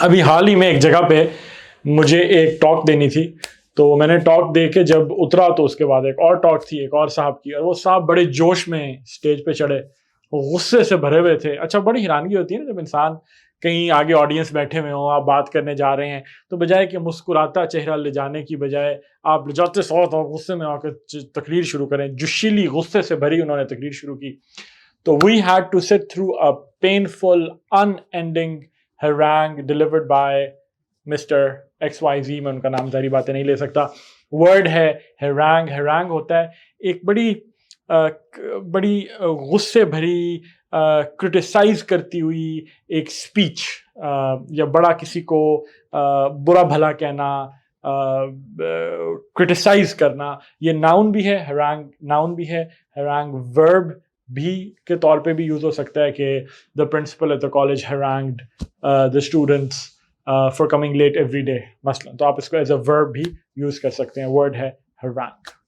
ابھی حال ہی میں ایک جگہ پہ مجھے ایک ٹاک دینی تھی، تو میں نے ٹاک دے کے جب اترا تو اس کے بعد ایک اور ٹاک تھی ایک اور صاحب کی، اور وہ صاحب بڑے جوش میں اسٹیج پہ چڑھے، غصے سے بھرے ہوئے تھے. اچھا بڑی حیرانگی ہوتی ہے نا جب انسان کہیں آگے آڈینس بیٹھے ہوئے ہوں، آپ بات کرنے جا رہے ہیں، تو بجائے کہ مسکراتا چہرہ لے جانے کی بجائے آپ لے جاتے ساتھ اور غصے میں آ کے تقریر شروع کریں. جوشیلی غصے سے بھری انہوں نے تقریر شروع کی. تو we had to sit through a painful unending harangue delivered by mister X Y Z. میں ان کا نام ظاہری باتیں نہیں لے سکتا. ورڈ ہے harangue. harangue ہوتا ہے ایک بڑی غصے بھری کرٹیسائز کرتی ہوئی ایک اسپیچ، یا بڑا کسی کو برا بھلا کہنا، کرٹیسائز کرنا. یہ ناؤن بھی ہے، harangue ناؤن بھی ہے، harangue verb بھی کے طور پہ بھی یوز ہو سکتا ہے کہ the principal at the college harangued the students for coming late every day مثلا. تو آپ اس کو ایز اے verb بھی یوز کر سکتے ہیں. ورڈ ہے harangue.